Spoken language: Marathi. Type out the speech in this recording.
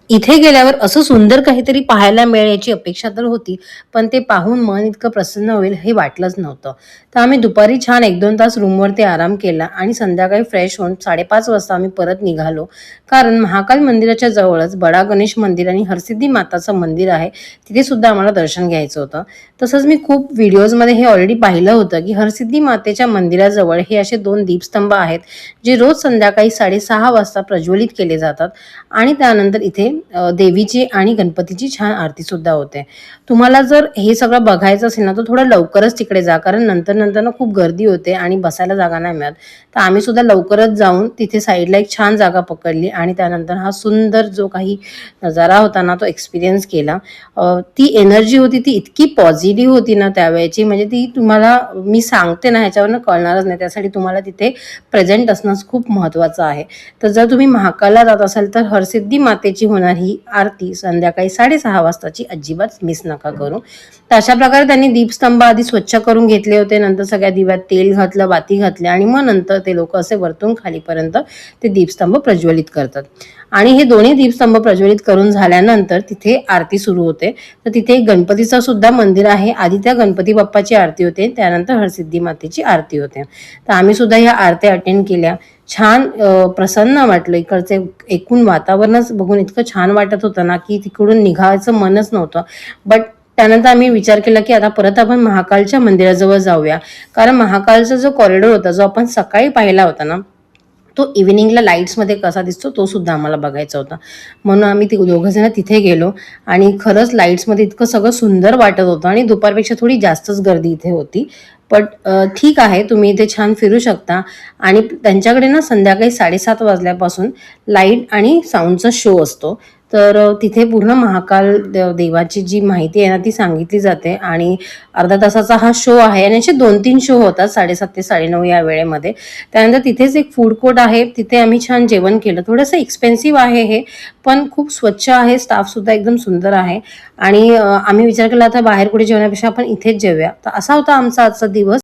इथे गेल्यावर असं सुंदर काहीतरी पाहायला मिळेल याची अपेक्षा तर होती, पण ते पाहून मन इतकं प्रसन्न होईल हे वाटलंच नव्हतं. तर आम्ही दुपारी छान 1-2 तास रूमवरती आराम केला आणि संध्याकाळी फ्रेश होऊन 5:30 वाजता आम्ही परत निघालो. कारण महाकाल मंदिराच्या जवळच बडा गणेश मंदिर आणि हरसिद्धी माताचं मंदिर आहे. तिथे सुद्धा आम्हाला दर्शन घ्यायचं होतं. तसंच मी खूप व्हिडिओजमध्ये हे ऑलरेडी पाहिलं होतं, की हरसिद्धी मातेच्या मंदिराजवळ हे असे 2 दीपस्तंभ आहेत, जे रोज संध्याकाळी 6:30 वाजता प्रज्वलित केले जातात आणि त्यानंतर इथे देवीची आणि गणपतीची छान आरती सुद्धा होते. तुम्हाला जर हे सगळं बघायचं असेल ना, तर थोडं लवकरच तिकडे जा, कारण नंतर ना खूप गर्दी होते आणि बसायला जागा नाही मिळत. तर आम्ही सुद्धा लवकरच जाऊन तिथे साईडला एक छान जागा पकडली आणि त्यानंतर हा सुंदर जो काही नजारा होता ना, तो एक्सपिरियन्स केला. ती एनर्जी होती ती इतकी पॉझिटिव्ह होती ना त्यावेळेची, म्हणजे ती तुम्हाला मी सांगते ना ह्याच्यावरनं कळणारच नाही. त्यासाठी तुम्हाला तिथे प्रेझेंट असणं खूप महत्त्वाचं आहे. तर जर तुम्ही महाकालला जात असाल तर हरसिद्धी मातेची होणार ही आरती संध्याकाळी 6:30 वाजताची अजिबात मिस नका करू. तर अशा प्रकारे त्यांनी दीपस्तंभ आधी स्वच्छ करून घेतले होते. नंतर सगळ्या दिव्यात तेल घातलं, बाती घातल्या आणि मग नंतर ते लोक असे वरतून खालीपर्यंत ते दीपस्तंभ प्रज्वलित करतात. आणि हे दोन्ही दीपस्तंभ प्रज्वलित करून झाल्यानंतर तिथे आरती सुरू होते. तर तिथे एक गणपतीचं सुद्धा मंदिर आहे. आधी त्या गणपती बाप्पाची आरती होते, त्यानंतर हरसिद्धी मातेची आरती होते. तर आम्ही सुद्धा ह्या आरत्या अटेंड केल्या. छान प्रसन्न वाटलं. इकडचे एकूण वातावरणच बघून इतकं छान वाटत होतं ना, की तिकडून निघायचं मनच नव्हतं. बट त्यानंतर आम्ही विचार केला, की आता परत आपण महाकालच्या मंदिराजवळ जाऊया. कारण महाकालचा जो कॉरिडॉर होता, जो आपण सकाळी पाहिला होता ना, तो इव्हिनिंगला लाईट्समध्ये कसा दिसतो तो सुद्धा आम्हाला बघायचा होता. म्हणून आम्ही दोघं जण तिथे गेलो आणि खरंच लाईट्समध्ये इतकं सगळं सुंदर वाटत होतं आणि दुपारपेक्षा थोडी जास्तच गर्दी इथे होती. बट ठीक आहे, तुम्ही इथे छान फिरू शकता आणि त्यांच्याकडे ना संध्याकाळी 7:30 वाजल्यापासून लाईट आणि साऊंडचा शो असतो. तर तिथे पूर्ण महाकाल देवाची जी माहिती आहे ना ती सांगितली जाते आणि अर्धा तासाचा हा शो आहे आणि असे 2-3 शो होतात 7:30 ते 9:30 या वेळेमध्ये. त्यानंतर तिथेच एक फूड कोर्ट आहे, तिथे आम्ही छान जेवण केलं. थोडंसं एक्सपेन्सिव्ह आहे हे, पण खूप स्वच्छ आहे, स्टाफ सुद्धा एकदम सुंदर आहे आणि आम्ही विचार केला आता बाहेर कुठे जेवण्यापेक्षा आपण इथेच जेवूया. तर असा होता आमचा आजचा दिवस.